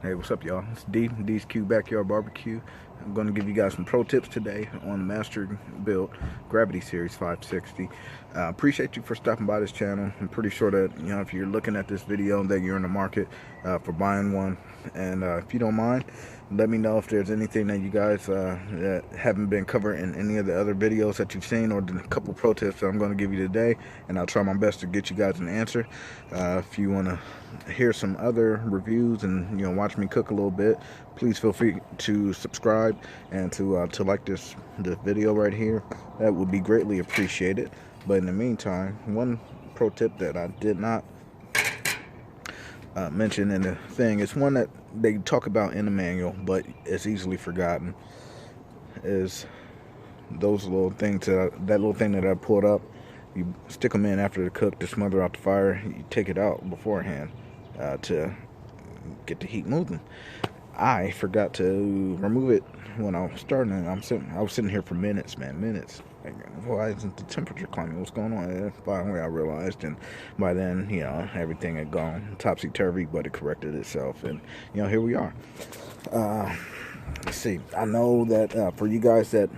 Hey, what's up, y'all? It's D's Q Backyard Barbecue. I'm going to give you guys some pro tips today on the Masterbuilt Gravity Series 560. Appreciate you for stopping by this channel. I'm pretty sure that, if you're looking at this video, that you're in the market for buying one. And if you don't mind, let me know if there's anything that you guys that haven't been covered in any of the other videos that you've seen, or the couple pro tips that I'm going to give you today, and I'll try my best to get you guys an answer. If you want to hear some other reviews and watch me cook a little bit, please feel free to subscribe and to like this video right here. That would be greatly appreciated. But in the meantime, one pro tip that I did not mention in the thing is one that they talk about in the manual, but it's easily forgotten, is those little things that little thing that I pulled up. You stick them in after they're cooked to smother out the fire. You take it out beforehand to get the heat moving. I forgot to remove it when I was starting. I was sitting here for minutes, man, minutes. Like, why isn't the temperature climbing? What's going on? And finally, I realized, and by then, everything had gone topsy-turvy, but it corrected itself, and here we are. Let's see. I know that for you guys that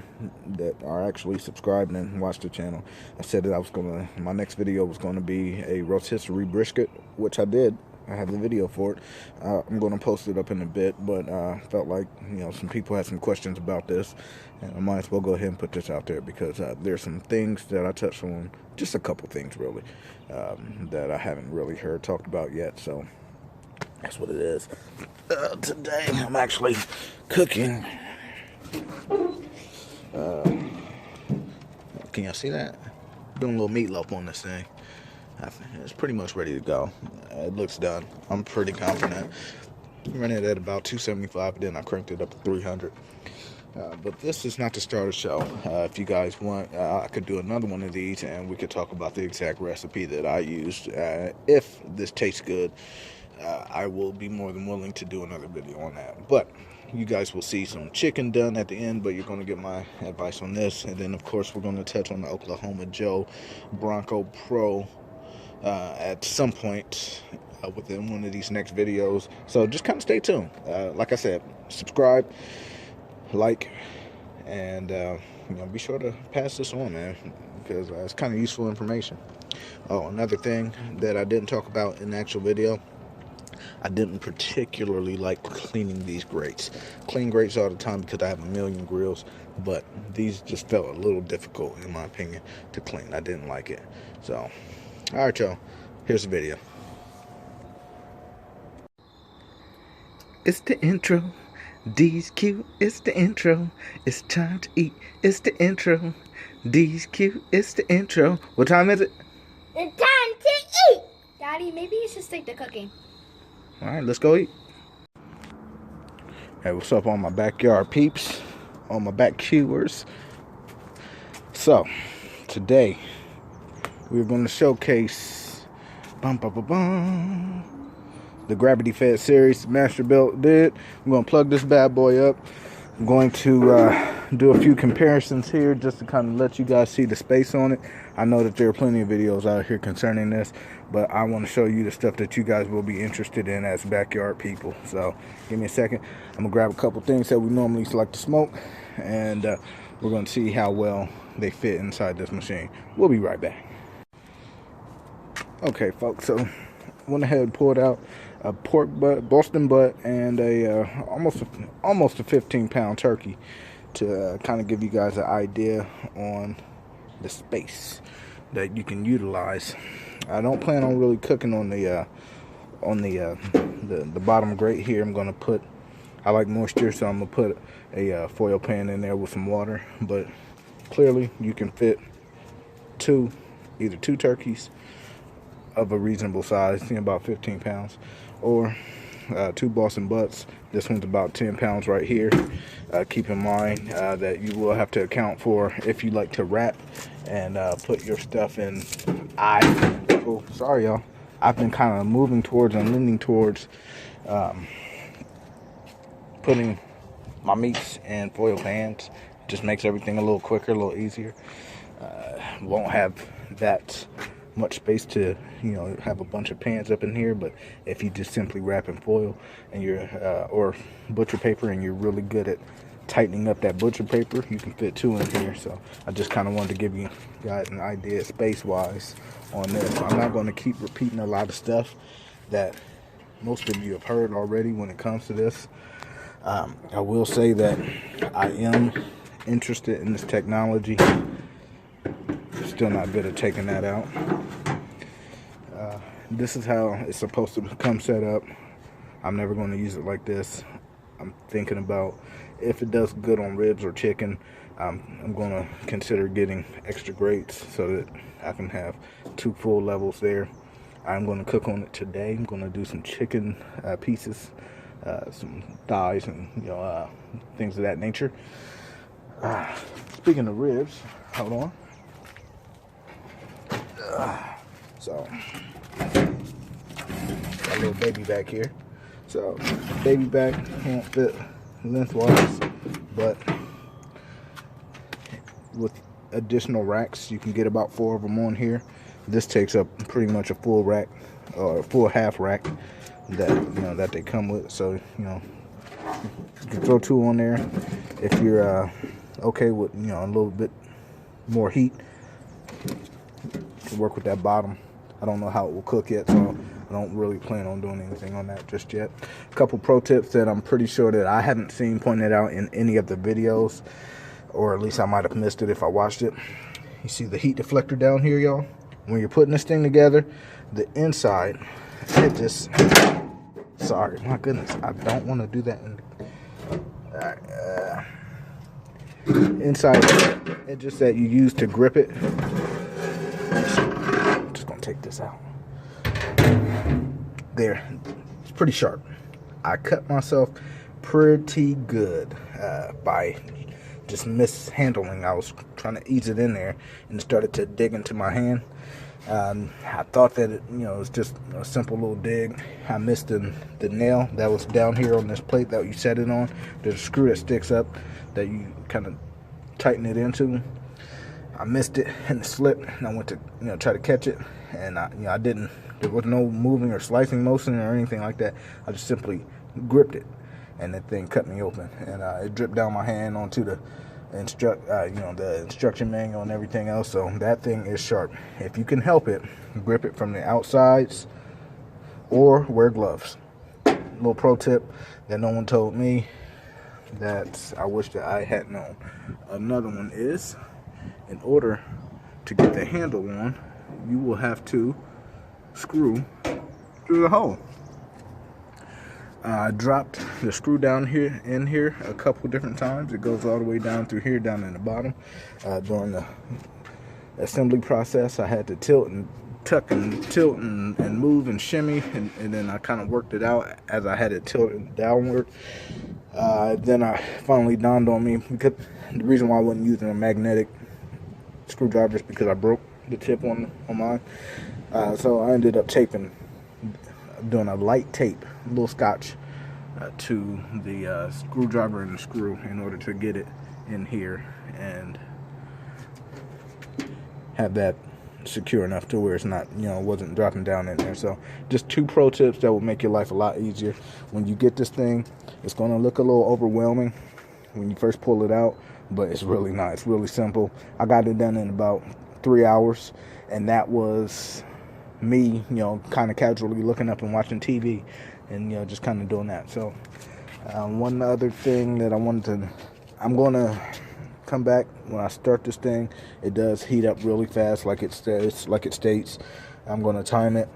are actually subscribed and watch the channel, I said that my next video was gonna be a rotisserie brisket, which I did. I have the video for it. I'm going to post it up in a bit, but felt like some people had some questions about this, and I might as well go ahead and put this out there because there's some things that I touched on, just a couple things really, that I haven't really heard talked about yet. So that's what it is. Today I'm actually cooking. Can y'all see that? Doing a little meatloaf on this thing. It's pretty much ready to go. It looks done. I'm pretty confident. I ran it at about 275, then I cranked it up to 300. But this is not to start a show. If you guys want, I could do another one of these, and we could talk about the exact recipe that I used. If this tastes good, I will be more than willing to do another video on that. But you guys will see some chicken done at the end, but you're going to get my advice on this. And then, of course, we're going to touch on the Oklahoma Joe Bronco Pro at some point within one of these next videos. So just kind of stay tuned. Like I said, subscribe, like, and be sure to pass this on, man, because it's kind of useful information. Oh, another thing that I didn't talk about in the actual video, I didn't particularly like cleaning these grates. Clean grates all the time because I have a million grills, but these just felt a little difficult, in my opinion, to clean. I didn't like it. So alright, y'all, here's the video. It's the intro. D's Q, it's the intro. It's time to eat. It's the intro. D's Q, it's the intro. What time is it? It's time to eat! Daddy, maybe you should stick to cooking. Alright, let's go eat. Hey, what's up, all my backyard peeps? All my back viewers. So, today we're going to showcase the Gravity Fed series Masterbuilt did. I'm going to plug this bad boy up. I'm going to do a few comparisons here just to kind of let you guys see the space on it. I know that there are plenty of videos out here concerning this, but I want to show you the stuff that you guys will be interested in as backyard people. So give me a second. I'm going to grab a couple things that we normally like to smoke, and we're going to see how well they fit inside this machine. We'll be right back. Okay, folks, so went ahead and pulled out a pork butt, Boston butt, and a almost a 15-pound turkey to kind of give you guys an idea on the space that you can utilize. I don't plan on really cooking on the bottom grate here. I like moisture, so I'm gonna put a foil pan in there with some water. But clearly, you can fit either two turkeys of a reasonable size, about 15 pounds, or two Boston butts. This one's about 10 pounds right here. Keep in mind that you will have to account for if you like to wrap and put your stuff in. Sorry, y'all. I've been kind of moving towards and leaning towards putting my meats in foil pans. Just makes everything a little quicker, a little easier. Won't have that much space to, have a bunch of pans up in here. But if you just simply wrap in foil and you're or butcher paper, and you're really good at tightening up that butcher paper, you can fit 2 in here. So I just kind of wanted to give you guys an idea space wise on this. I'm not going to keep repeating a lot of stuff that most of you have heard already when it comes to this. I will say that I am interested in this technology. Still not good at taking that out. This is how it's supposed to come set up. I'm never going to use it like this. I'm thinking about if it does good on ribs or chicken, I'm going to consider getting extra grates so that I can have 2 full levels there. I'm going to cook on it today. I'm going to do some chicken pieces, some thighs, and things of that nature. Speaking of ribs, hold on. So, got a little baby back here. So, baby back won't fit lengthwise, but with additional racks, you can get about 4 of them on here. This takes up pretty much a full rack, or a full half rack that that they come with. So you can throw 2 on there if you're okay with a little bit more heat. To work with that bottom. I don't know how it will cook yet, so I don't really plan on doing anything on that just yet. A couple pro tips that I'm pretty sure that I haven't seen pointed out in any of the videos, or at least I might have missed it if I watched it. You see the heat deflector down here, y'all? When you're putting this thing together, the inside, it just, sorry, my goodness, I don't want to do that. Inside, it just that you use to grip it. I'm just gonna take this out. There, it's pretty sharp. I cut myself pretty good by just mishandling. I was trying to ease it in there, and it started to dig into my hand. I thought that it was just a simple little dig. I missed the nail that was down here on this plate that you set it on. There's a screw that sticks up that you kind of tighten it into. I missed it and it slipped, and I went to try to catch it, and I didn't. There was no moving or slicing motion or anything like that. I just simply gripped it, and that thing cut me open, and it dripped down my hand onto the the instruction manual and everything else. So that thing is sharp. If you can help it, grip it from the outsides or wear gloves. Little pro tip that no one told me that I wish that I had known. Another one is, in order to get the handle on, you will have to screw through the hole. I dropped the screw down here in here a couple different times. It goes all the way down through here, down in the bottom. During the assembly process, I had to tilt and tuck and tilt and move and shimmy, and then I kind of worked it out as I had it tilted downward. Then I finally dawned on me, because the reason why I wasn't using a magnetic screwdriver is because I broke the tip on mine. So I ended up doing a light tape, a little scotch, to the screwdriver and the screw in order to get it in here and have that secure enough to where it's not, wasn't dropping down in there. So just 2 pro tips that will make your life a lot easier. When you get this thing, it's going to look a little overwhelming when you first pull it out, but it's really not. It's really simple. I got it done in about 3 hours, and that was me, kind of casually looking up and watching TV, and just kind of doing that. So one other thing that I'm going to come back when I start this thing. It does heat up really fast, like it states. I'm going to time it,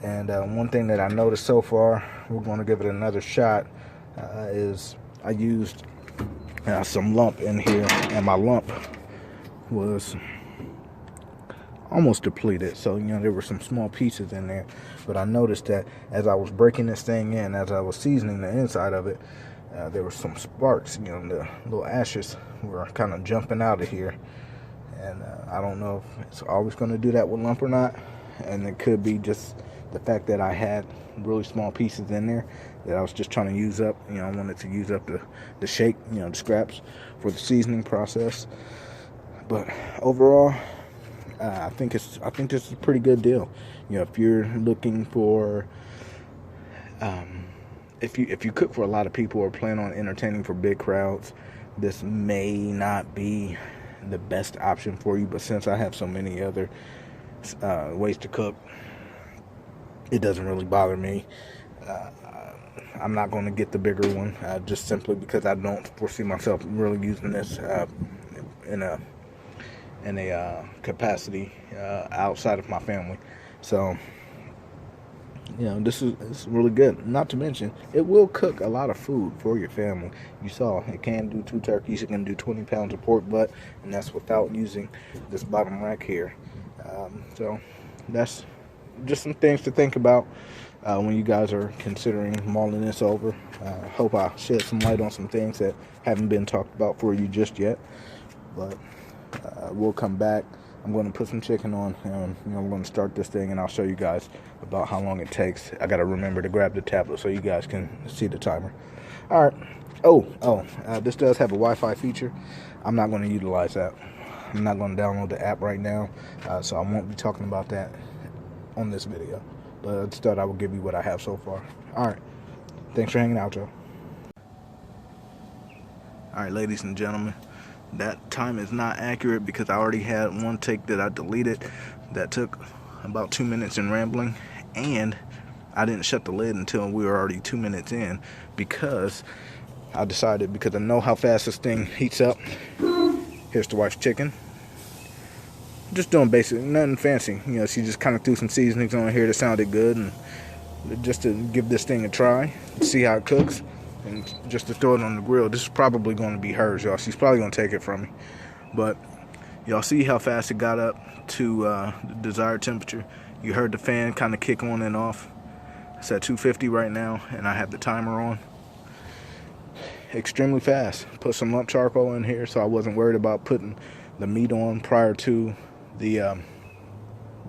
and one thing that I noticed so far, we're going to give it another shot, is I used some lump in here, and my lump was almost depleted. So there were some small pieces in there, but I noticed that as I was breaking this thing in, as I was seasoning the inside of it, there were some sparks. The little ashes were kind of jumping out of here, and I don't know if it's always going to do that with lump or not, and it could be just the fact that I had really small pieces in there that I was just trying to use up. I wanted to use up the shake, the scraps for the seasoning process. But overall, I think this is a pretty good deal. You know, if you're looking for, if you cook for a lot of people or plan on entertaining for big crowds, this may not be the best option for you. But since I have so many other ways to cook, it doesn't really bother me. I'm not going to get the bigger one, just simply because I don't foresee myself really using this in a capacity outside of my family. So, you know, this is really good. Not to mention, it will cook a lot of food for your family. You saw it can do 2 turkeys. It can do 20 pounds of pork butt, and that's without using this bottom rack here. So that's just some things to think about when you guys are considering mulling this over. Hope I shed some light on some things that haven't been talked about for you just yet. But we'll come back. I'm going to put some chicken on, and I'm going to start this thing, and I'll show you guys about how long it takes. I got to remember to grab the tablet so you guys can see the timer. All right. This does have a Wi-Fi feature. I'm not going to utilize that. I'm not going to download the app right now, so I won't be talking about that on this video. But instead, I will give you what I have so far. All right. Thanks for hanging out, y'all. All right, ladies and gentlemen. That time is not accurate because I already had one take that I deleted that took about 2 minutes in rambling, and I didn't shut the lid until we were already 2 minutes in because I decided, because I know how fast this thing heats up. Here's the wife's chicken. Just doing basic, nothing fancy. You know, she just kind of threw some seasonings on here that sounded good, and just to give this thing a try, see how it cooks. And just to throw it on the grill. This is probably going to be hers, y'all. She's probably going to take it from me. But y'all see how fast it got up to the desired temperature. You heard the fan kind of kick on and off. It's at 250 right now, and I have the timer on. Extremely fast. Put some lump charcoal in here so I wasn't worried about putting the meat on prior to the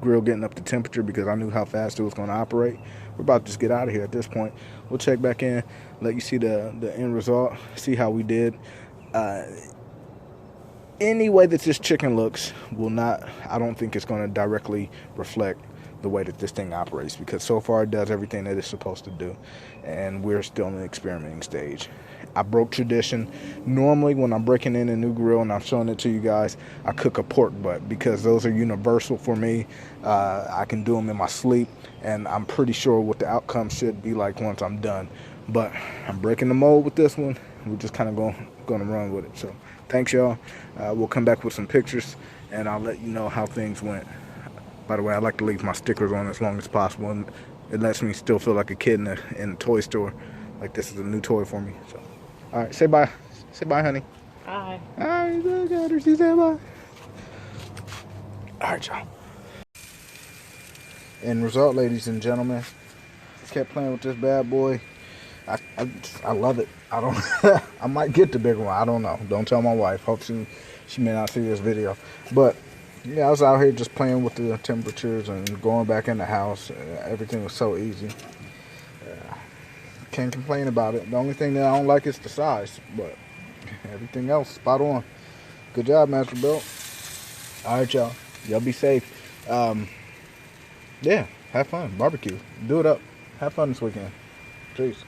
grill getting up to temperature, because I knew how fast it was going to operate. We're about to just get out of here at this point. We'll check back in, let you see the end result, see how we did. Any way that this chicken looks will not, I don't think it's going to directly reflect the way that this thing operates, because so far it does everything that it's supposed to do, and we're still in the experimenting stage. I broke tradition. Normally when I'm breaking in a new grill and I'm showing it to you guys, I cook a pork butt, because those are universal for me. I can do them in my sleep, and I'm pretty sure what the outcome should be like once I'm done. But I'm breaking the mold with this one. We're just kind of going to run with it. So thanks, y'all. We'll come back with some pictures, and I'll let you know how things went. By the way, I like to leave my stickers on as long as possible, and it lets me still feel like a kid in a toy store, like this is a new toy for me. So, all right, say bye. Say bye, honey. Bye. All right, look at her. She said bye. All right, y'all. End result, ladies and gentlemen. Kept playing with this bad boy. I love it. I don't. I might get the bigger one. I don't know. Don't tell my wife. Hope she may not see this video, but. Yeah, I was out here just playing with the temperatures and going back in the house. Everything was so easy. Can't complain about it. The only thing that I don't like is the size, but everything else, spot on. Good job, Masterbuilt. All right, y'all. Y'all be safe. Yeah, have fun. Barbecue. Do it up. Have fun this weekend. Peace.